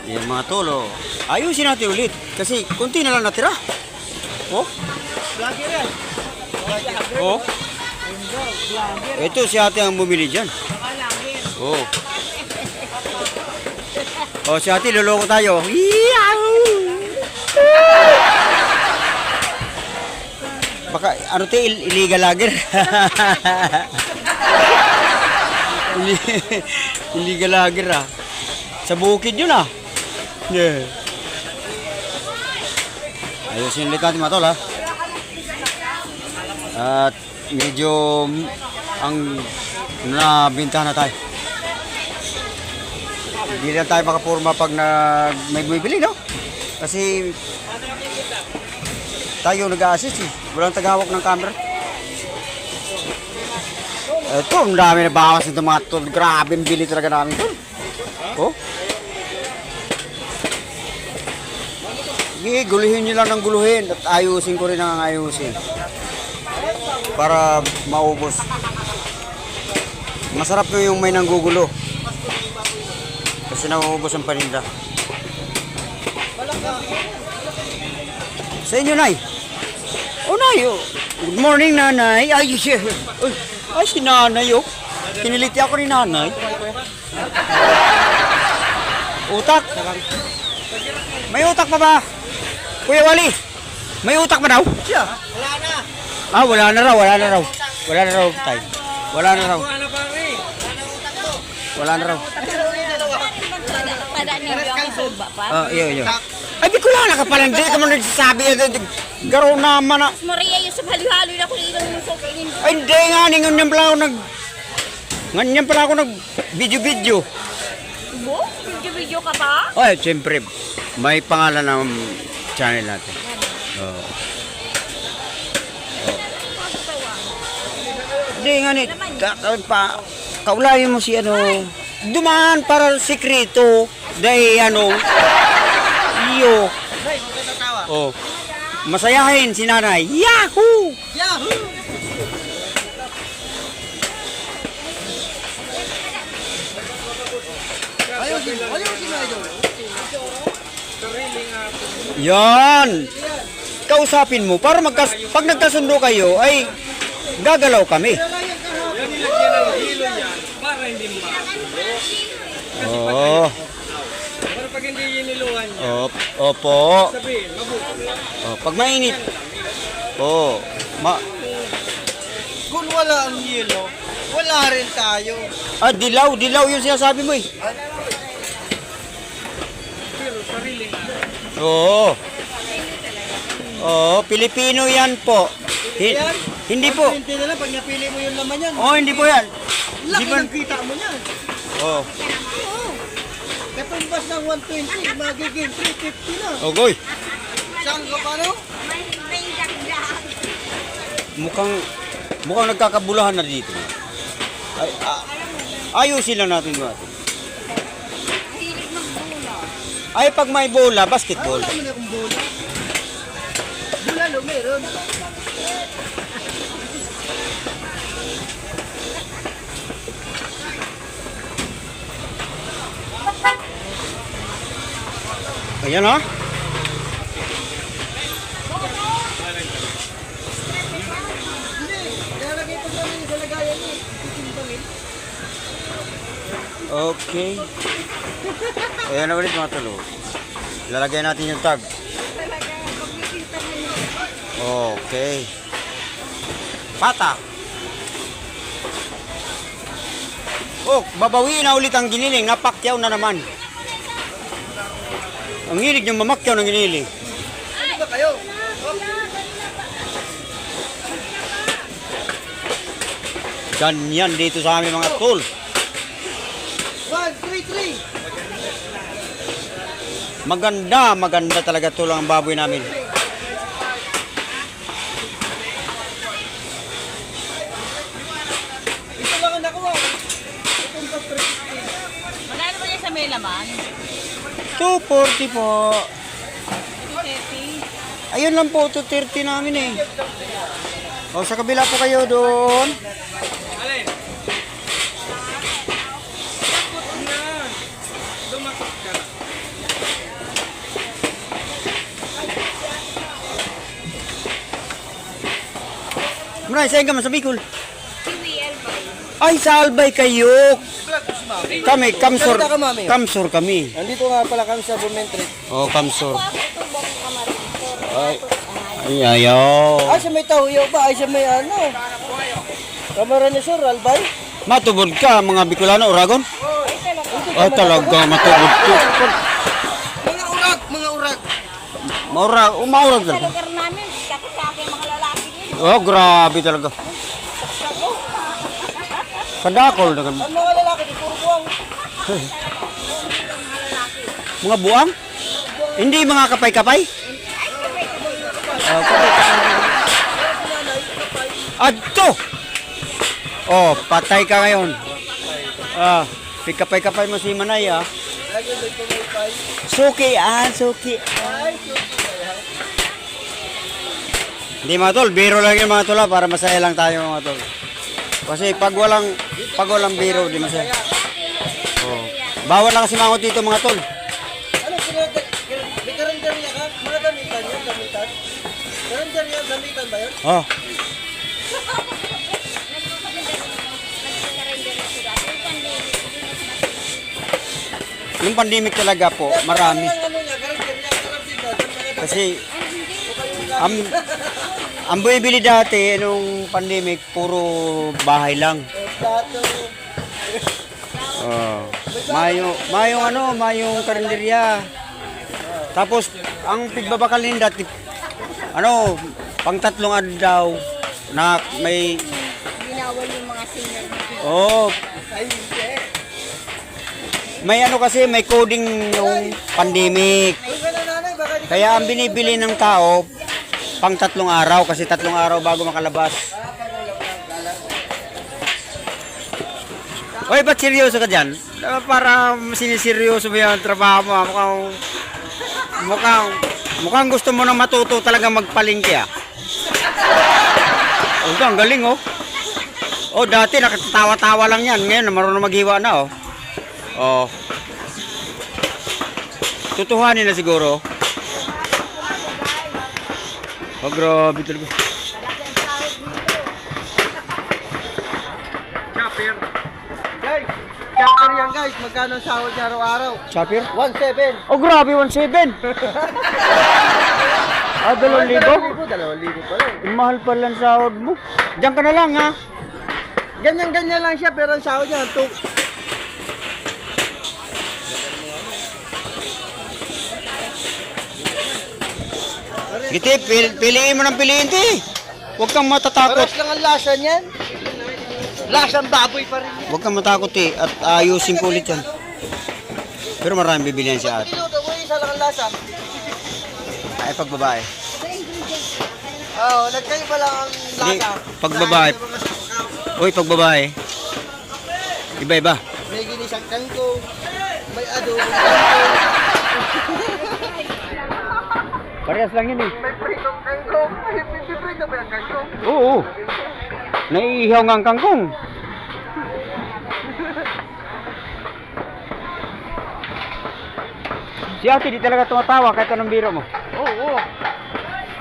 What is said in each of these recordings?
Yan mga tol, oh. Ayusin natin ulit. Kasi konti na lang natira. Oh. Oh. Ito si ate ang bumili dyan. Oh. Oh, si ate, luloko tayo. Baka, ano tayo, illegal lager. Illegal lager ah. Sa bukid yun ah. Yeah. Ayusin ulit natin mga tol ha. At medyo ang nabintahan na tayo. Hindi lang tayo makapurma pag may bumibili, no? Kasi tayo nag-a-assist eh. Walang tagahawak ng camera. Ito, ang dami na bawas nito mga tol. Grabe ang bili talaga namin tol. Oh. Sige, guluhin nyo lang ng guluhin at ayusin ko rin ang ayusin para maubos. Masarap na yung may nanggugulo kasi nauubos ang paninda. Sa inyo, Nay. Oh, Nay. Oh. Good morning, Nanay. Ay, si Nanay, oh. Kiniliti ako ni Nanay. Utak. May utak pa ba? Kuya Wally, may utak pa daw? Siya, wala na. Ah, wala na raw. Wala na raw, tay. Wala na raw. Wala na raw. Oh, iyo. Ay, di ko lang nakapalan. Di ka mo nagsasabi. Garo naman na. Maria, yung sa halo-halo na kung ilang yung sokinin doon. Ay, hindi nga. Nganyan pala ako nag video. Bo? Video ka pa? Ay, siyempre. May pangalan ng channel natin. Oh. Hindi nga ni. Kaulayin mo si ano. Dumaan para sikreto. Dahil ano. Iyo. Oh. Masayahin si Nanay. Yahoo! Yahoo! Ayusin na idol. Yan. Kausapin mo para pag nagkasundo kayo ay gagalaw kami. Yan nilagyan ng hilo yan para hindi magulo. Oh. Pero pag hindi yiniluhan yan, Opo. sabihin, mabubulo. Oh, pag mainit. Oh. Kung wala ang yelo, wala rin tayo. Ah, dilaw yung sinasabi mo eh. Pero sarili na. Oo. Oo, Pilipino yan po. Hindi po. Hindi na lang, pag napili mo yung laman yan. Oh, hindi po yan. Laki Di ba- ng kita mo yan. Oh. Katumbas ng 120, magiging 350 na. Ogoy. Saan ka pa no? Mukhang nagkakabulahan na dito. Ayusin lang natin yung atin. Ay, pag may bola, basketball. Wala mo na akong bola. Bulalo meron. Ayan ha. Lalagay pa namin sa lagayan niya. Titimbangin. Okay. Ayan na ulit mga talo. Lalagay natin yung tag. Okay. Patak. Oh, babawiin na ulit ang giniling. Napakyaw na naman. Ang hilig niyang mamakyaw ng giniling. Ano ba kayo? Ganyan dito sa amin mga tol. 1, 3, 3. Maganda talaga tol ang baboy namin. Ito lang ang nakuha. Magkano ba yan sa may laman? 240 po. 230. Ayun lang po, 230 namin eh. O, sa kabila po kayo doon. Alin? Takot na. Dumakot ka. Muna, saan ka man sa Bicol? PWL ba? Ay, sa Albay kayo. Kami, Kamsor. Salita ka, mami. Kamsor kami. Nandito nga pala kami sa Bumentry. Oh, Kamsor. Ito bang kamarin ko? Ay, ay, ayaw. Ay, sa may Tahuyo ba? Ay, sa may ano? Camarines Sur, Albay? Matubod ka, mga Bicolano, Oragon? Ay, talaga. Oh, talaga, matubod ka. Mga urag, mga urag. Maurag, maurag Sa talaga. lugar namin, takot sa akin mga lalaki din. Oh, grabe talaga. Kadakol na kami. Ang mga lalaki, di puro buwang. Mga buang? Hindi mga kapay-kapay? Oh, kapay-kapay. Adto! Oh, patay ka ngayon. Ah, pikapay-kapay mo si Manay ah. Lagi may pumaypay. Suki ah, suki. Ay, Hindi mga tol, biro lang yung mga tol ah, para masaya lang tayo mga tol. Kasi pag walang biro, di masaya. Oh. Bawal na kasi mangot dito mga tol. ano, may karandarya ka? Mga damitan yan, damitan? Karandarya, damitan ba yun? Oh. Yung pandemic talaga po, marami. Ang ano nga, karandarya, karandarya. Kasi ang bumibili dati nung pandemic, puro bahay lang. Plato. Oh. Mayong karinderya. Tapos ang pigbabakal nila dati pang 3 adlaw na may Binawal yung mga senior na. oh, Ay, hindi. may kasi may coding yung pandemic. Ay, ka na nanay, baka di ka. Kaya ang binibili ng tao pang 3 araw kasi 3 araw bago makalabas. Oy, ba't seryoso ka dyan? Para siniseryoso mo yung trabaho mo. Mukhang gusto mo na matuto talaga magpalingki ah. Oh, ang galing oh. Oh, dati nakatawa-tawa lang yan. Ngayon, marunong maghiwa na oh. Oh. Tutuhanin na siguro. Oh, grabe talaga. Chopper. Guys, chopper yan guys. Magkano ang sahod niya araw-araw? Chopper? 1,700. Oh, grabe, 1,700. Ah, 2,000? 2,000 pala eh. Ang mahal pala ang sahod mo. Diyan ka na lang ha. Ganyan-ganyan lang siya pero ang sahod niya 2. Giti, piliin mo ng piliin, ti. Huwag kang matatakot. Paras lang ang lasa niyan. Lasang baboy pa rin yan. Huwag kang matakot, ti. At ayusin ko ulit yan. Pero maraming bibilihan si ate. Kiluto mo isa lang ang lasa. Ay, pag babae. Oo, nagkayo pa lang ang Hindi, lasa. pag babae. Uy, pag babae. Iba-iba. May ginisang kangkong. May adobong kangkong. Parehas lang yun eh. May pritong kangkong. May prito ba yung kangkong? Oo. Naiihaw nga ang kangkong. Si ate di talaga tumatawa kahit anong biro mo. Oo.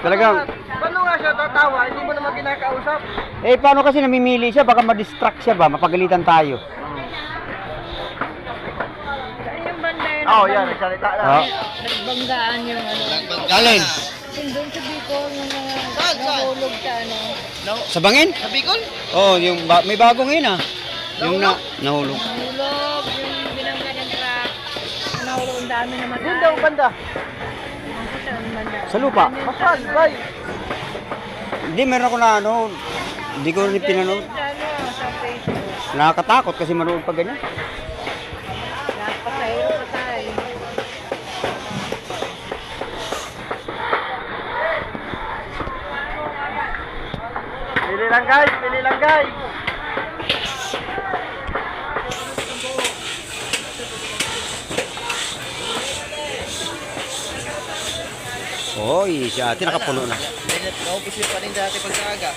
Talagang, Paano nga siya tatawa? Hindi mo naman kinakausap. eh paano kasi namimili siya? Baka ma-distract siya ba? Mapagalitan tayo. Yung banda yun. Oo, yan. Nagsalita lang. Ah. Nagbanggaan yung ano. Alin? Yung doon sa Bicol, yung mga Saan? nahulog sa ano. Sa bangin? Sa Bicol? Oh, yung may bago ngayon ah. Yung nahulog. Nahulog, yung binangga ng truck. Nahulog ang dami na matay. Doon daw banda. Saan banda? Sa lupa. Masal, bay. Hindi, meron ako na hindi ko rin pinanood. Sa ano, sa Facebook. Nakakatakot kasi manood pa ganyan. Lahat pasahero patay. Pili lang guys, pili lang guys. Oy, si ate nakapuno na. Naubos yung paning dati pagkaaga.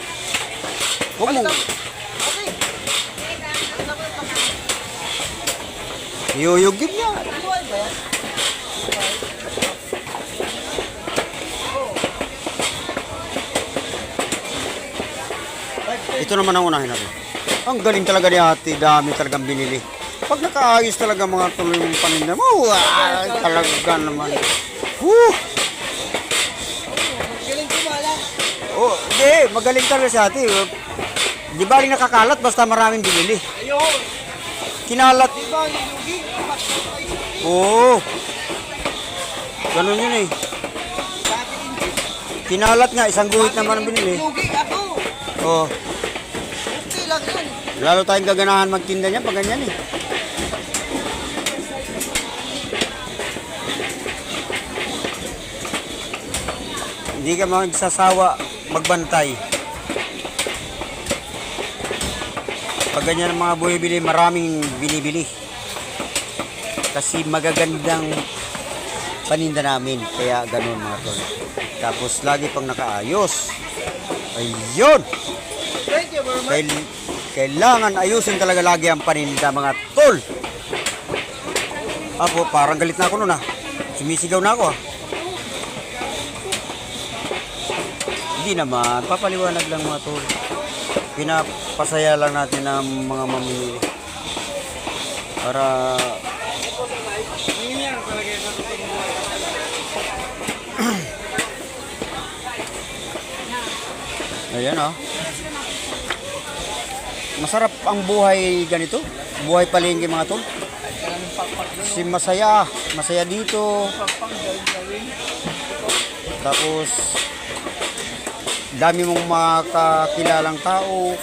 Huwag mo. Okay. Yuyugib niya. Buhay ba yan? Ito naman ang unahin natin. Ang galing talaga ni ate, dami talagang binili. Pag nakaayos talaga mga tuloy yung paninda mo, ay, talaga naman. Woo! Galing kumala. Oh, hindi, magaling talaga si ate. Di ba nakakalat basta maraming binili. Ayun. Kinalat. Di ba yung lugi? Oo. Ganun yun eh. Kinalat nga, isang guhit naman ang binili. Lugi ako. Oo. Okay lang yun. Lalo tayong gaganahan magtinda niyan pag ganyan eh. Hindi ka magsasawa magbantay. Pag ganyan ang mga bumibili, maraming binibili. Kasi magagandang paninda namin. Kaya ganun mga tol. Tapos lagi pang nakaayos. Ayun! Thank you very much. Kailangan ayusin talaga lagi ang paninda mga tol. Ako, parang galit na ako nun ah. Sumisigaw na ako ah. Hindi naman, papaliwanag lang mga tol. Pinapasaya lang natin ang mga mamimili. Para Hindi yan talaga yung natutunan. ayan oh. Masarap ang buhay ganito. Buhay palengke mga tol. Si masaya dito. Tapos dami mong makakilalang tao.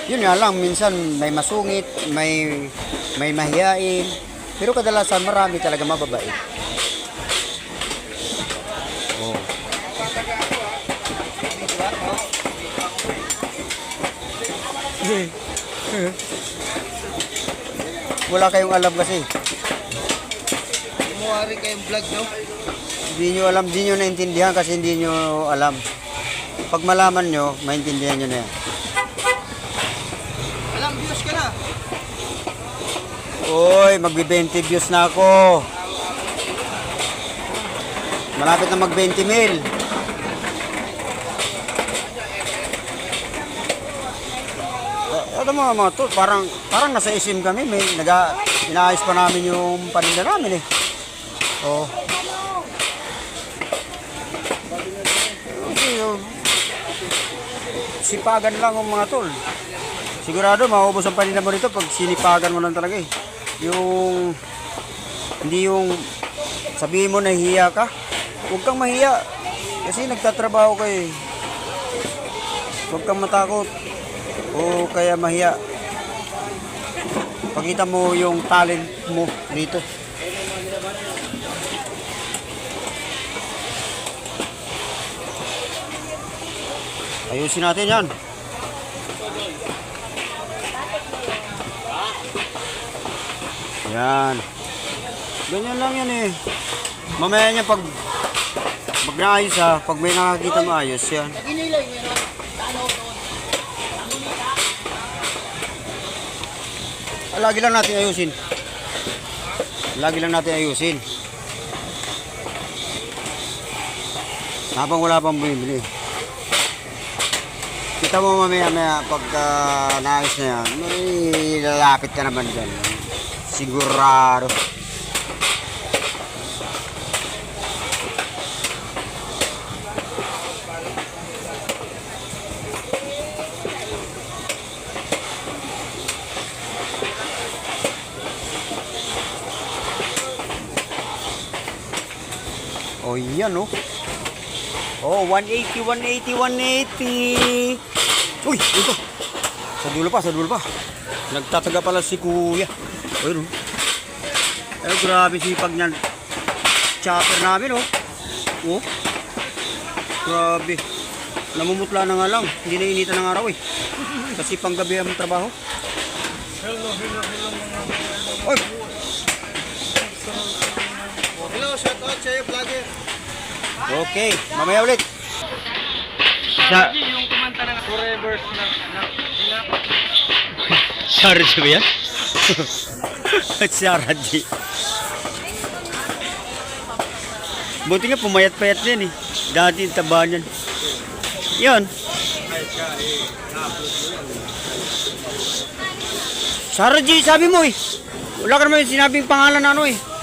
Yun nga lang, minsan may masungit, may mahiyain. Pero kadalasan marami talaga mababait. Oh. Wala kayong alam kasi. Kumuha rin kayong vlog, no? Hindi nyo alam, hindi nyo naintindihan kasi hindi nyo alam. Pag malaman nyo, maintindihan nyo na yan. Alam, views ka na. Uy, magbi-20 views na ako. Malapit na mag-20 mil. Ito mga to, parang nasa SM kami. Inaayos pa namin yung paninda namin eh. Oh. Sipagan lang ang mga tol. Sigurado maubos ang paninda mo rito pag sinipagan mo lang talaga eh. Hindi yung sabihin mo nahihiya ka. Huwag kang mahiya kasi nagtatrabaho ka eh. Huwag kang matakot o kaya mahiya. Pakita mo yung talent mo dito. Ayusin natin yan. Yan. Ganyan lang yan eh. Mamaya niya pag naayos ha, pag may nakakita maayos yan. Lagi lang natin ayusin. Lagi lang natin ayusin. Habang wala pang bumibili. Kita mo mamaya pagka naayos na yan, may lalapit ka naman dyan. Sigurado. Oh, yan oh. Oh, 180, 180, 180. Uy, ito. Sa dulo pa. Nagtataga pala si kuya. Ayun oh. Eh, grabe sipag niyan. Chopper namin oh. Oh. Grabe. Namumutla na nga lang. Hindi na initan ng araw eh. Kasi panggabi ang trabaho. Oy. Hello, shout out sa'yo, vlogger. Okay, mamaya ulit. Yung kumanta ng Forever na Sarad ba yan? Sarad di. Buti nga pumayat-payat yan eh. Dati yung taba niyan. Yan. kahit ka na-upload mo yan. Sarah G, sabi mo eh. Wala ka naman yung sinabing pangalan na ano eh.